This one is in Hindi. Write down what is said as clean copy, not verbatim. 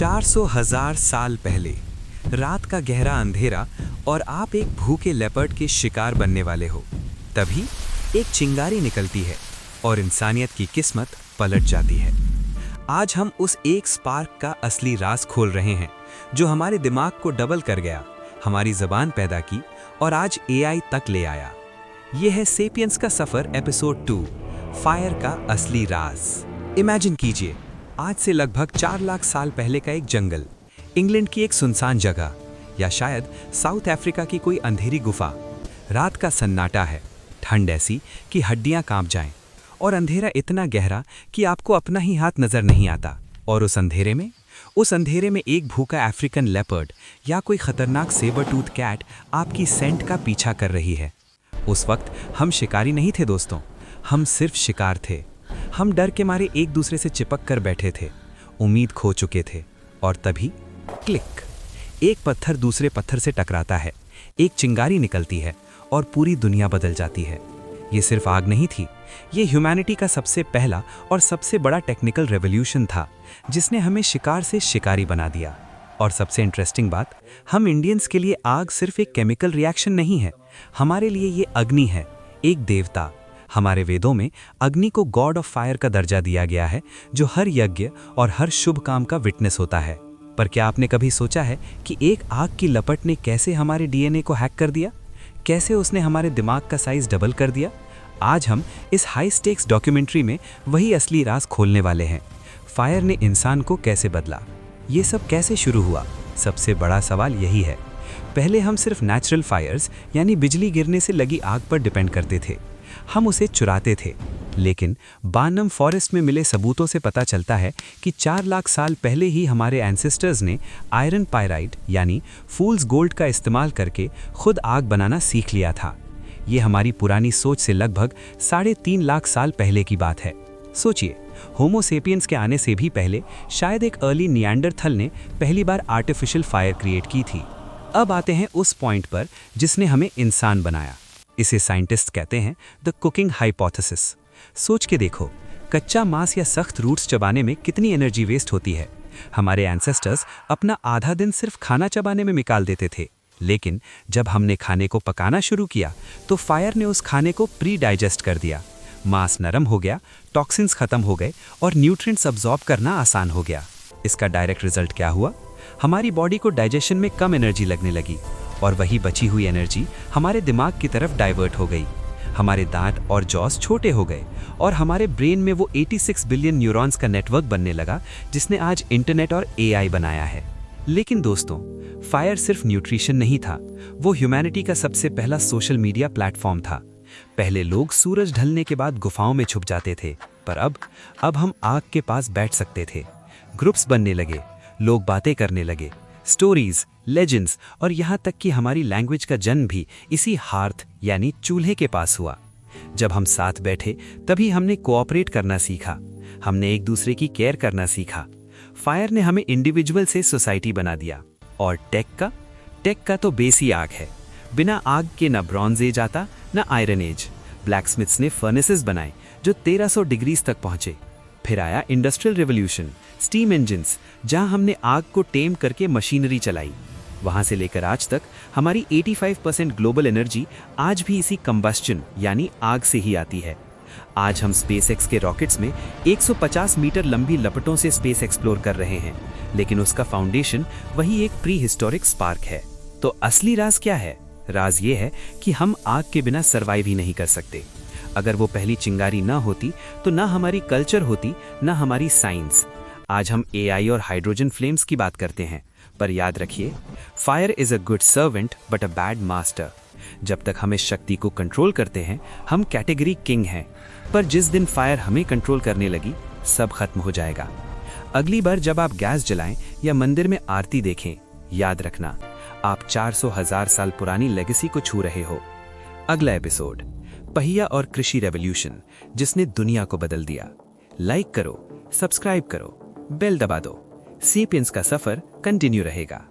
400,000 साल पहले रात का गहरा अंधेरा और आप एक भूखे लेपर्ड के शिकार बनने वाले हो। तभी एक चिंगारी निकलती है और इंसानियत की किस्मत पलट जाती है। आज हम उस एक स्पार्क का असली राज खोल रहे हैं जो हमारे दिमाग को डबल कर गया, हमारी ज़बान पैदा की और आज एआई तक ले आया। यह है सेपियंस का सफ़र एपिसोड 2, फायर का असली राज। इमेजिन कीजिए, आज से लगभग 4 लाख साल पहले का एक जंगल, इंग्लैंड की एक सुनसान जगह या शायद साउथ अफ्रीका की कोई अंधेरी गुफा। रात का सन्नाटा है, ठंड ऐसी कि हड्डियां कांप जाएं और अंधेरा इतना गहरा कि आपको अपना ही हाथ नजर नहीं आता। और उस अंधेरे में एक भूखा अफ्रीकन लेपर्ड या कोई खतरनाक सेबर टूथ कैट आपकी सेंट का पीछा कर रही है। उस वक्त हम शिकारी नहीं थे दोस्तों, हम सिर्फ शिकार थे। हम डर के मारे एक दूसरे से चिपक कर बैठे थे, उम्मीद खो चुके थे। और तभी क्लिक, एक पत्थर दूसरे पत्थर से टकराता है, एक चिंगारी निकलती है और पूरी दुनिया बदल जाती है। ये सिर्फ आग नहीं थी, ये ह्यूमैनिटी का सबसे पहला और सबसे बड़ा टेक्निकल रेवोल्यूशन था जिसने हमें शिकार से शिकारी बना दिया। और सबसे इंटरेस्टिंग बात, हम इंडियंस के लिए आग सिर्फ एक केमिकल रिएक्शन नहीं है, हमारे लिए ये अग्नि है, एक देवता। हमारे वेदों में अग्नि को गॉड ऑफ फायर का दर्जा दिया गया है, जो हर यज्ञ और हर शुभ काम का विटनेस होता है। पर क्या आपने कभी सोचा है कि एक आग की लपट ने कैसे हमारे डीएनए को हैक कर दिया? कैसे उसने हमारे दिमाग का साइज डबल कर दिया? आज हम इस हाई स्टेक्स डॉक्यूमेंट्री में वही असली राज खोलने वाले हैं। फायर ने इंसान को कैसे बदला? ये सब कैसे शुरू हुआ? सबसे बड़ा सवाल यही है। पहले हम सिर्फ नेचुरल फायर्स यानी बिजली गिरने से लगी आग पर डिपेंड करते थे, हम उसे चुराते थे। लेकिन बानम फॉरेस्ट में मिले सबूतों से पता चलता है कि 4 लाख साल पहले ही हमारे एंसेस्टर्स ने आयरन पायराइट यानी फूल्स गोल्ड का इस्तेमाल करके खुद आग बनाना सीख लिया था। ये हमारी पुरानी सोच से लगभग 3.5 लाख साल पहले की बात है। सोचिए, होमो सेपियंस के आने से भी पहले शायद एक अर्ली निएंडरथल ने पहली बार आर्टिफिशियल फायर क्रिएट की थी। अब आते हैं उस पॉइंट पर जिसने हमें इंसान बनाया। इसे साइंटिस्ट कहते हैं द कुकिंग हाइपोथेसिस। सोच के देखो, कच्चा मांस या सख्त रूट्स चबाने में कितनी एनर्जी वेस्ट होती है। हमारे एंसेस्टर्स अपना आधा दिन सिर्फ खाना चबाने में निकाल देते थे। लेकिन जब हमने खाने को पकाना शुरू किया तो फायर ने उस खाने को प्री डाइजेस्ट कर दिया। मांस नरम हो गया, टॉक्सिन्स खत्म हो गए और न्यूट्रिएंट्स अब्सॉर्ब करना आसान हो गया। इसका डायरेक्ट रिजल्ट क्या हुआ? हमारी बॉडी को डाइजेशन में कम एनर्जी लगने लगी और वही बची हुई एनर्जी हमारे दिमाग की तरफ डाइवर्ट हो गई। हमारे दांत और जॉस छोटे हो गए और हमारे ब्रेन में वो 86 बिलियन न्यूरॉन्स का नेटवर्क बनने लगा जिसने आज इंटरनेट और एआई बनाया है। लेकिन दोस्तों, फायर सिर्फ न्यूट्रिशन नहीं था, वो ह्यूमैनिटी का सबसे पहला सोशल मीडिया प्लेटफॉर्म था। पहले लोग सूरज ढलने के बाद गुफाओं में छुप जाते थे, पर अब हम आग के पास बैठ सकते थे। ग्रुप्स बनने लगे, लोग बातें करने लगे, स्टोरीज, लेजेंड्स और यहाँ तक कि हमारी लैंग्वेज का जन्म भी इसी हार्थ यानी चूल्हे के पास हुआ। जब हम साथ बैठे तभी हमने कोऑपरेट करना सीखा, हमने एक दूसरे की केयर करना सीखा। फायर ने हमें इंडिविजुअल से सोसाइटी बना दिया। और टेक का तो बेस ही आग है। बिना आग के ना ब्रॉन्ज एज आता, ना आयरन एज। ब्लैकस्मिथ्स ने फर्नेसेस बनाए जो 1300 डिग्रीज तक पहुंचे। फिर आया इंडस्ट्रियल रेवोल्यूशन, स्टीम इंजन्स, जहां हमने आग को टेम करके मशीनरी चलाई। वहां से लेकर आज तक हमारी 85% ग्लोबल एनर्जी आज भी इसी कंबस्चन यानी आग से ही आती है। आज हम स्पेसएक्स के रॉकेट्स में 150 मीटर लंबी लपटों से स्पेस एक्सप्लोर कर रहे हैं, लेकिन उसका फाउंडेशन वही एक प्री हिस्टोरिक स्पार्क है। तो असली राज क्या है? राज ये है कि हम आग के बिना सर्वाइव ही नहीं कर सकते। अगर वो पहली चिंगारी ना होती तो ना हमारी कल्चर होती, ना हमारी साइंस। आज हम एआई और हाइड्रोजन फ्लेम्स की बात करते हैं, पर याद रखिए, fire is a good servant but a bad master. जब तक हम इस शक्ति को कंट्रोल करते हैं, हम कैटेगरी किंग हैं, पर जिस दिन फायर हमें कंट्रोल करने लगी, सब खत्म हो जाएगा। अगली बार जब आप गैस जलाएं या मंदिर में आरती देखें, याद रखना, आप 400,000 साल पुरानी लेगेसी को छू रहे हो। अगला एपिसोड, पहिया और कृषि रेवोल्यूशन, जिसने दुनिया को बदल दिया। लाइक करो, सब्सक्राइब करो, बेल दबा दो। सेपियंस का सफर कंटिन्यू रहेगा।